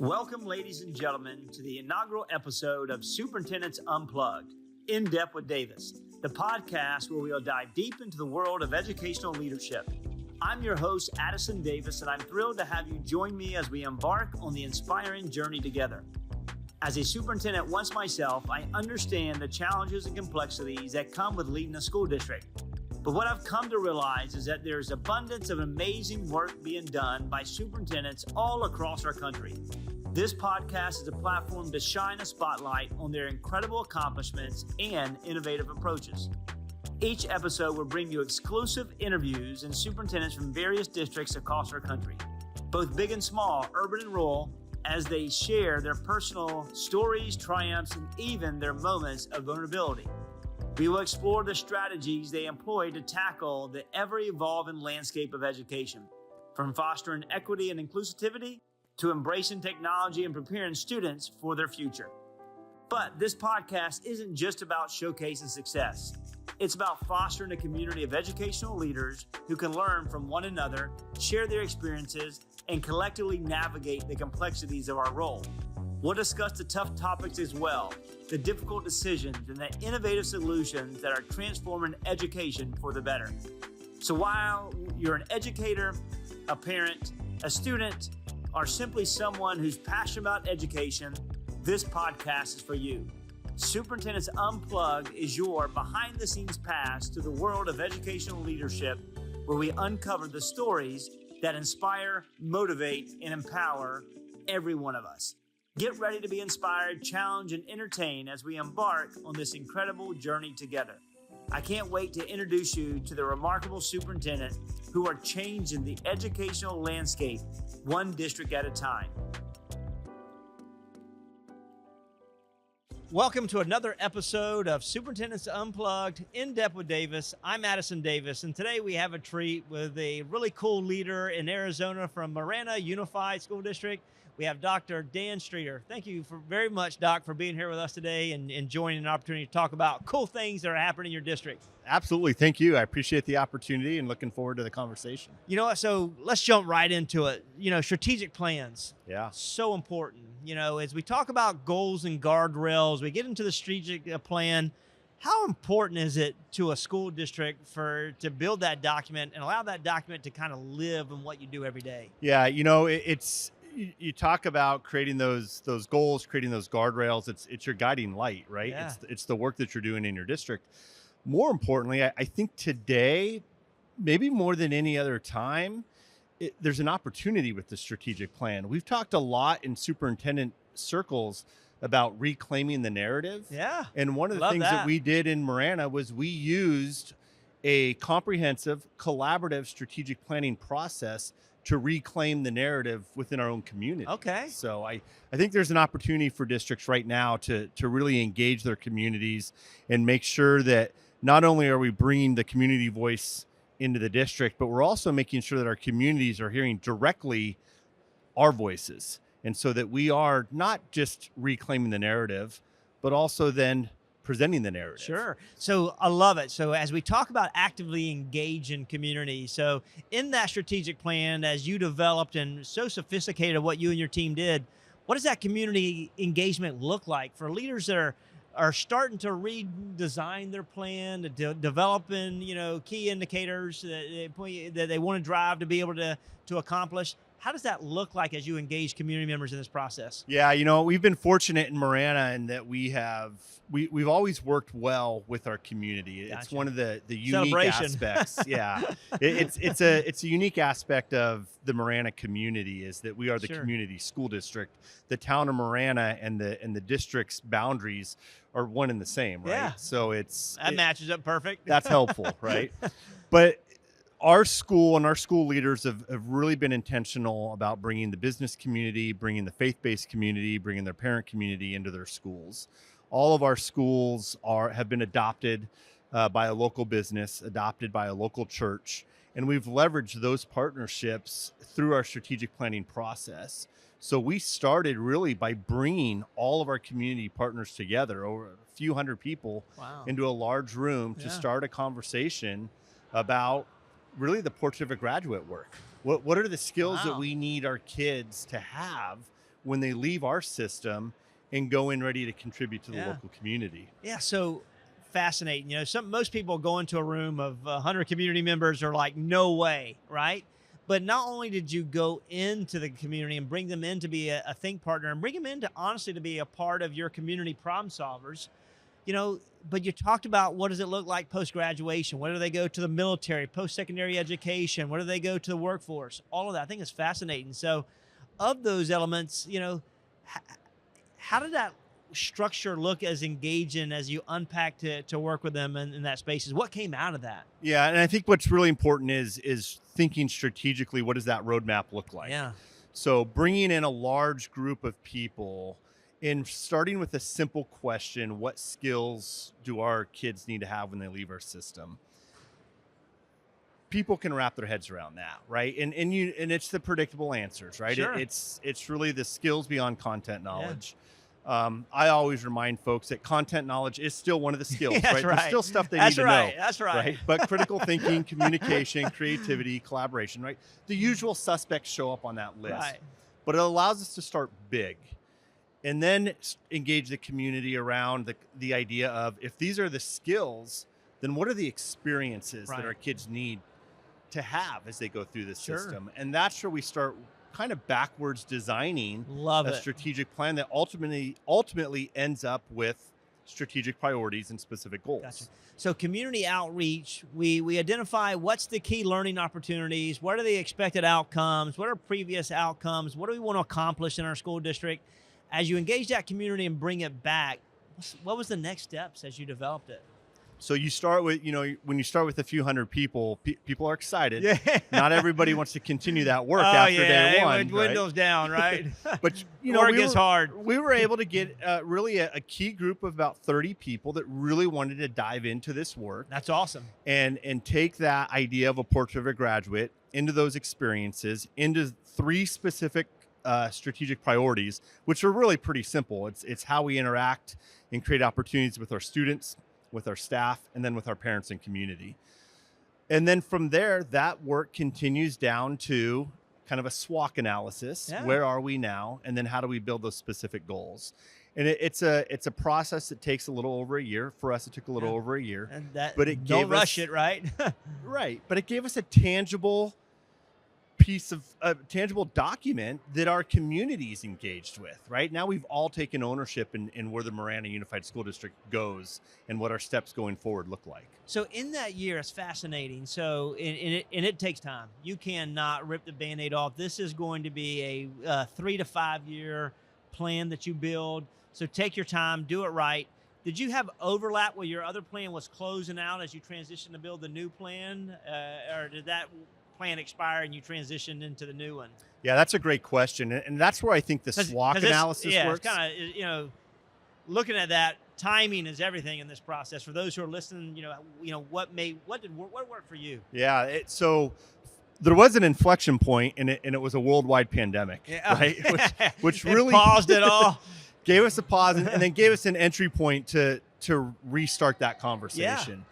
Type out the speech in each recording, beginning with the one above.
Welcome, ladies and gentlemen, to the inaugural episode of Superintendent's Unplugged, In Depth with Davis, the podcast where we'll dive deep into the world of educational leadership. I'm your host, Addison Davis, and I'm thrilled to have you join me as we embark on the inspiring journey together. As a superintendent once myself, I understand the challenges and complexities that come with leading a school district. But what I've come to realize is that there's abundance of amazing work being done by superintendents all across our country. This podcast is a platform to shine a spotlight on their incredible accomplishments and innovative approaches. Each episode will bring you exclusive interviews and superintendents from various districts across our country, both big and small, urban and rural, as they share their personal stories, triumphs, and even their moments of vulnerability. We will explore the strategies they employ to tackle the ever-evolving landscape of education, from fostering equity and inclusivity to embracing technology and preparing students for their future. But this podcast isn't just about showcasing success. It's about fostering a community of educational leaders who can learn from one another, share their experiences, and collectively navigate the complexities of our role. We'll discuss the tough topics as well, the difficult decisions, and the innovative solutions that are transforming education for the better. So while you're an educator, a parent, a student, or simply someone who's passionate about education, this podcast is for you. Superintendent's Unplugged is your behind-the-scenes pass to the world of educational leadership, where we uncover the stories that inspire, motivate, and empower every one of us. Get ready to be inspired, challenged, and entertained as we embark on this incredible journey together. I can't wait to introduce you to the remarkable superintendent who are changing the educational landscape one district at a time. Welcome to another episode of Superintendent's Unplugged, In Depth with Davis. I'm Addison Davis, and today we have a treat with a really cool leader in Arizona from Marana Unified School District. We have Dr. Dan Streeter. Thank you very much, Doc, for being here with us today and joining an opportunity to talk about cool things that are happening in your district. Absolutely. Thank you. I appreciate the opportunity and looking forward to the conversation. You know what? So let's jump right into it. You know, strategic plans. Yeah. So important. You know, as we talk about goals and guardrails, we get into the strategic plan. How important is it to a school district to build that document and allow that document to kind of live in what you do every day? Yeah. You know, you talk about creating those goals, creating those guardrails. It's your guiding light, right? Yeah. It's the work that you're doing in your district. More importantly, I think today, maybe more than any other time, there's an opportunity with the strategic plan. We've talked a lot in superintendent circles about reclaiming the narrative. Yeah. And one of the things that we did in Marana was we used a comprehensive, collaborative strategic planning process to reclaim the narrative within our own community. Okay. So I think there's an opportunity for districts right now to really engage their communities and make sure that not only are we bringing the community voice into the district, but we're also making sure that our communities are hearing directly our voices. And so that we are not just reclaiming the narrative, but also then presenting the narrative. Sure. So I love it. So as we talk about actively engaging community, so in that strategic plan, as you developed and so sophisticated what you and your team did, what does that community engagement look like for leaders that are starting to redesign their plan, developing, key indicators that they want to drive to be able to accomplish? How does that look like as you engage community members in this process? Yeah, we've been fortunate in Marana in that we've always worked well with our community. Gotcha. It's one of the unique aspects. Yeah, it's a unique aspect of the Marana community is that we are the community school district. The town of Marana and the district's boundaries are one and the same, right? Yeah. So it matches up perfect. That's helpful, right? But our school and our school leaders have really been intentional about bringing the business community, bringing the faith-based community, bringing their parent community into their schools. All of our schools have been adopted by a local business, adopted by a local church, and we've leveraged those partnerships through our strategic planning process. So we started really by bringing all of our community partners together, over a few hundred people, into a large room to start a conversation about really the portrait of a graduate work. What are the skills that we need our kids to have when they leave our system and go in ready to contribute to the local community. Yeah, so fascinating. Most people go into a room of 100 community members are like, no way, right? But not only did you go into the community and bring them in to be a think partner and bring them in to honestly to be a part of your community problem solvers, but you talked about what does it look like post-graduation? Where do they go to the military, post-secondary education? Where do they go to the workforce? All of that, I think is fascinating. So of those elements, how did that structure look as engaging as you unpack to work with them in that spaces? What came out of that? Yeah, and I think what's really important is thinking strategically. What does that roadmap look like? Yeah. So bringing in a large group of people and starting with a simple question: what skills do our kids need to have when they leave our system? People can wrap their heads around that, right? And it's the predictable answers, right? Sure. It's really the skills beyond content knowledge. I always remind folks that content knowledge is still one of the skills, right? There's still stuff they need to know. That's right. But critical thinking, communication, creativity, collaboration, right? The usual suspects show up on that list. Right. But it allows us to start big and then engage the community around the idea of, if these are the skills, then what are the experiences that our kids need to have as they go through the system? And that's where we start kind of backwards designing a strategic plan that ultimately ends up with strategic priorities and specific goals. Gotcha. So community outreach, we identify what's the key learning opportunities, what are the expected outcomes, what are previous outcomes, what do we want to accomplish in our school district? As you engage that community and bring it back, what was the next steps as you developed it? So you start with, when you start with a few hundred people, people are excited. Yeah. Not everybody wants to continue that work after day one. It windows down, right? But work is hard. We were able to get really a key group of about 30 people that really wanted to dive into this work. That's awesome. And take that idea of a portrait of a graduate into those experiences, into 3 specific strategic priorities, which are really pretty simple. It's how we interact and create opportunities with our students, with our staff, and then with our parents and community. And then from there, that work continues down to kind of a SWOT analysis. Yeah. Where are we now? And then how do we build those specific goals? And it's a process that takes a little over a year. For us, it took a little over a year. And that, but it don't rush it, right? Right. But it gave us a tangible piece of a tangible document that our community is engaged with. Right now, we've all taken ownership in where the Marana Unified School District goes and what our steps going forward look like. So in that year, it's fascinating. So and it takes time. You cannot rip the Band-Aid off. This is going to be a 3 to 5 year plan that you build. So take your time, do it right. Did you have overlap where your other plan was closing out as you transitioned to build the new plan, or did that plan expire and you transitioned into the new one? Yeah, that's a great question. And that's where I think the SWOT analysis works. Yeah, it's kind of, looking at that, timing is everything in this process. For those who are listening, what worked for you? Yeah, so there was an inflection point, and it was a worldwide pandemic, right? Which really paused it all. Gave us a pause and then gave us an entry point to restart that conversation. Yeah.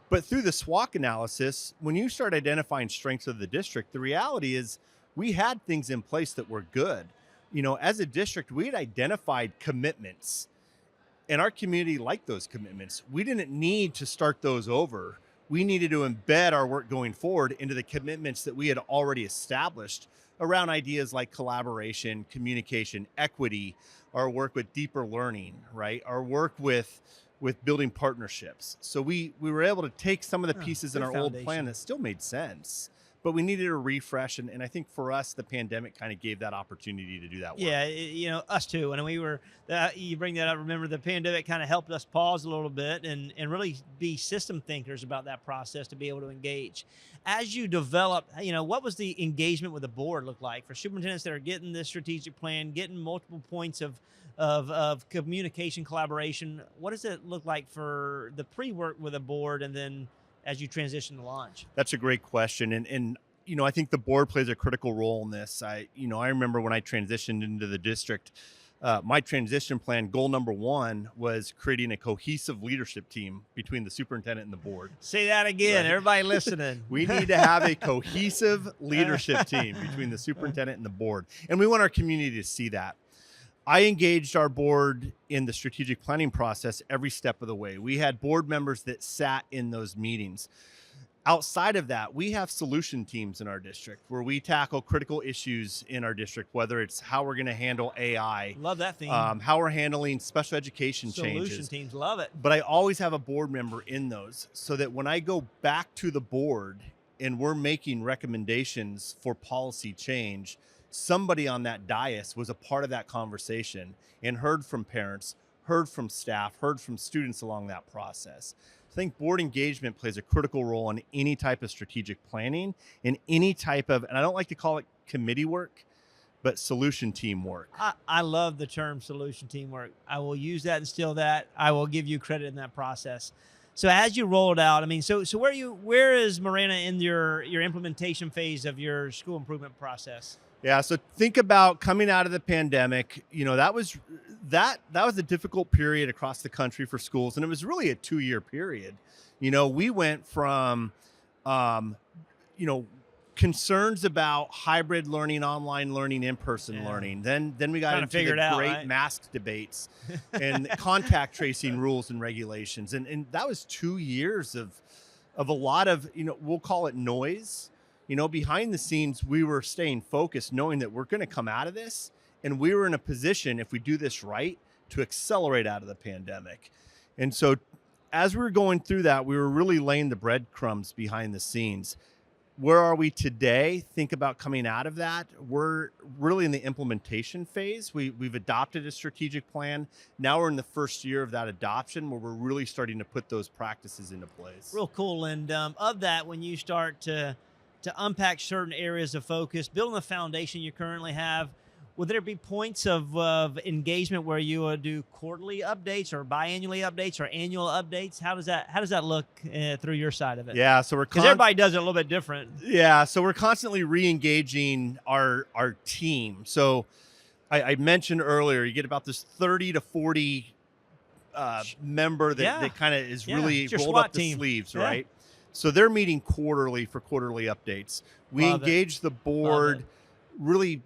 But through the SWOT analysis, when you start identifying strengths of the district, the reality is we had things in place that were good. As a district, we had identified commitments, and our community liked those commitments. We didn't need to start those over. We needed to embed our work going forward into the commitments that we had already established around ideas like collaboration, communication, equity, our work with deeper learning, right? Our work with building partnerships. So we were able to take some of the pieces in our old plan that still made sense, but we needed a refresh. And I think for us, the pandemic kind of gave that opportunity to do that work. Yeah, us too. And we were, you bring that up, remember the pandemic kind of helped us pause a little bit and really be system thinkers about that process to be able to engage. As you develop, what was the engagement with the board look like for superintendents that are getting this strategic plan, getting multiple points of communication, collaboration? What does it look like for the pre-work with a board and then as you transition to launch? That's a great question. And I think the board plays a critical role in this. I remember when I transitioned into the district, my transition plan, goal number 1 was creating a cohesive leadership team between the superintendent and the board. Say that again, right? Everybody listening. We need to have a cohesive leadership team between the superintendent and the board. And we want our community to see that. I engaged our board in the strategic planning process every step of the way. We had board members that sat in those meetings. Outside of that, we have solution teams in our district where we tackle critical issues in our district, whether it's how we're going to handle AI, Love that theme. how we're handling special education Solution changes. teams, love it. But I always have a board member in those so that when I go back to the board and we're making recommendations for policy change, somebody on that dais was a part of that conversation and heard from parents, heard from staff, heard from students along that process. I think board engagement plays a critical role in any type of strategic planning and any type of, and I don't like to call it committee work, but solution team work. I love the term solution teamwork. I will use that and steal that. I will give you credit in that process. So as you roll it out, I mean, so where is Marana in your implementation phase of your school improvement process? Yeah, so think about coming out of the pandemic. That was a difficult period across the country for schools, and it was really a 2-year period. We went from, concerns about hybrid learning, online learning, in-person learning. Then we got into the great mask debates and contact tracing rules and regulations, and that was 2 years of a lot of we'll call it noise. Behind the scenes, we were staying focused, knowing that we're going to come out of this. And we were in a position, if we do this right, to accelerate out of the pandemic. And so as we were going through that, we were really laying the breadcrumbs behind the scenes. Where are we today? Think about coming out of that. We're really in the implementation phase. We've adopted a strategic plan. Now we're in the first year of that adoption where we're really starting to put those practices into place. Real cool. And of that, when you start to unpack certain areas of focus, building the foundation you currently have, would there be points of engagement where you would do quarterly updates or biannually updates or annual updates? How does that look through your side of it? Yeah, so because everybody does it a little bit different. Yeah, so we're constantly re-engaging our team. So I mentioned earlier, you get about this 30 to 40 member that kind of is really rolled up the sleeves, right? So they're meeting quarterly for quarterly updates. We engage the board really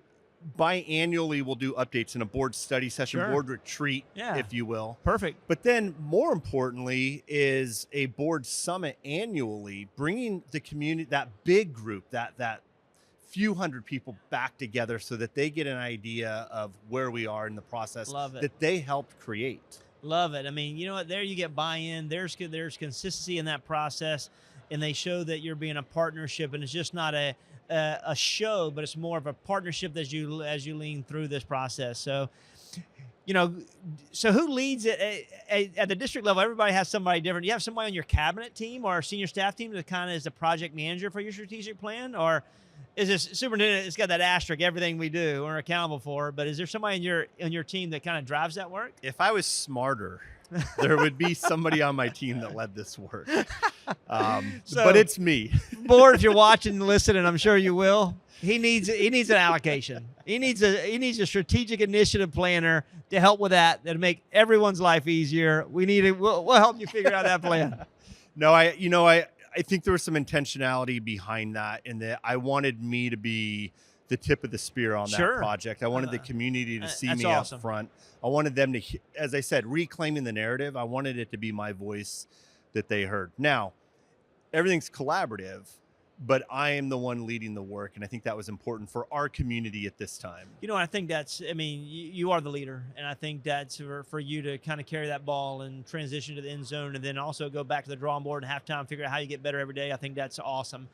biannually. We'll do updates in a board study session, board retreat, if you will. Perfect. But then more importantly is a board summit annually, bringing the community, that big group, that few hundred people back together so that they get an idea of where we are in the process that they helped create. Love it. I mean, you know what? There you get buy-in. There's consistency in that process. And they show that you're being a partnership, and it's just not a show, but it's more of a partnership as you lean through this process. So, so who leads it at the district level? Everybody has somebody different. Do you have somebody on your cabinet team or senior staff team that kind of is the project manager for your strategic plan, or is this superintendent? It's got that asterisk, everything we do we're accountable for. But is there somebody in your team that kind of drives that work? If I was smarter, there would be somebody on my team that led this work. But it's me. Board, if you're watching and listening, I'm sure you will. He needs an allocation. He needs a strategic initiative planner to help with that. That'll make everyone's life easier. We'll help you figure out that plan. No, I think there was some intentionality behind that, in that I wanted me to be the tip of the spear on that project. I wanted the community to see me up front. I wanted them to, as I said, reclaiming the narrative. I wanted it to be my voice that they heard. Now, everything's collaborative, but I am the one leading the work, and I think that was important for our community at this time. I think you are the leader, and I think that's for you to kind of carry that ball and transition to the end zone, and then also go back to the drawing board and halftime, figure out how you get better every day. I think that's awesome.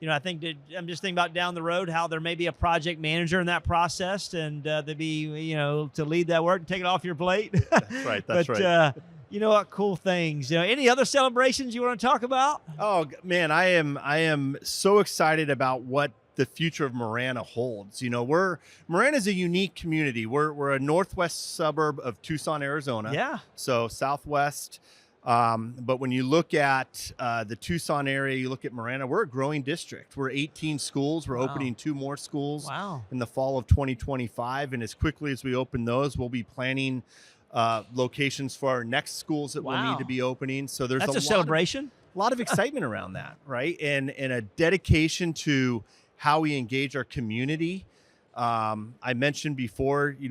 I think that I'm just thinking about down the road how there may be a project manager in that process, and there'd be, to lead that work and take it off your plate. That's right. That's right. You know what? Cool things. Any other celebrations you want to talk about? Oh man, I am so excited about what the future of Marana holds. Marana's a unique community. We're a northwest suburb of Tucson, Arizona. Yeah. So southwest. But when you look at the Tucson area, you look at Marana, we're a growing district. We're 18 schools. We're opening 2 more schools in the fall of 2025. And as quickly as we open those, we'll be planning locations for our next schools that we'll need to be opening. So there's a celebration. A lot of excitement around that, right? And a dedication to how we engage our community. I mentioned before, we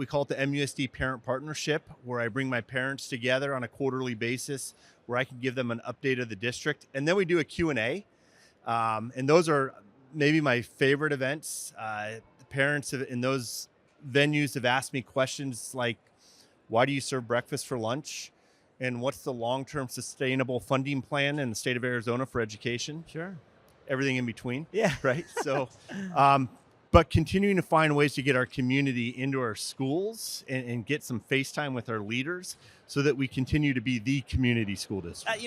call it the MUSD Parent Partnership, where I bring my parents together on a quarterly basis, where I can give them an update of the district. And then we do a Q&A. And those are maybe my favorite events. The parents in those venues have asked me questions like, why do you serve breakfast for lunch? And what's the long-term sustainable funding plan in the state of Arizona for education? Sure. Everything in between. Yeah. Right. So, but continuing to find ways to get our community into our schools and get some face time with our leaders so that we continue to be the community school district.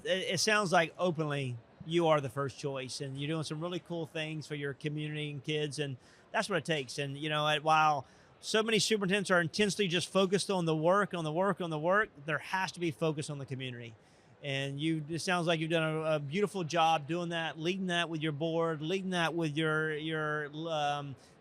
It sounds like openly you are the first choice, and you're doing some really cool things for your community and kids, and that's what it takes. And, while so many superintendents are intensely just focused on the work, there has to be focus on the community. And it sounds like you've done a beautiful job doing that, leading that with your board, leading that with your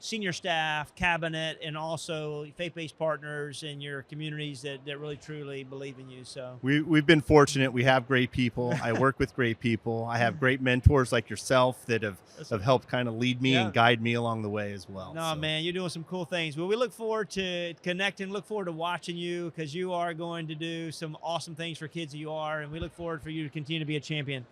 senior staff, cabinet, and also faith-based partners in your communities that really truly believe in you. So we've been fortunate. We have great people. I work with great people. I have great mentors like yourself that have helped kind of lead me and guide me along the way as well. No, man, you're doing some cool things. Well, we look forward to connecting, look forward to watching you, because you are going to do some awesome things for kids. You are, and we look forward for you to continue to be a champion.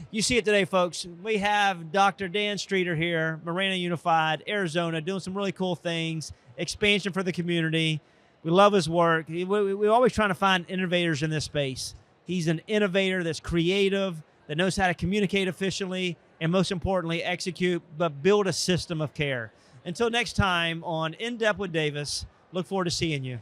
You see it today, folks. We have Dr. Dan Streeter here, Marana Unified, Arizona, doing some really cool things, expansion for the community. We love his work. We're always trying to find innovators in this space. He's an innovator that's creative, that knows how to communicate efficiently, and most importantly, execute, but build a system of care. Until next time on In Depth with Davis, look forward to seeing you.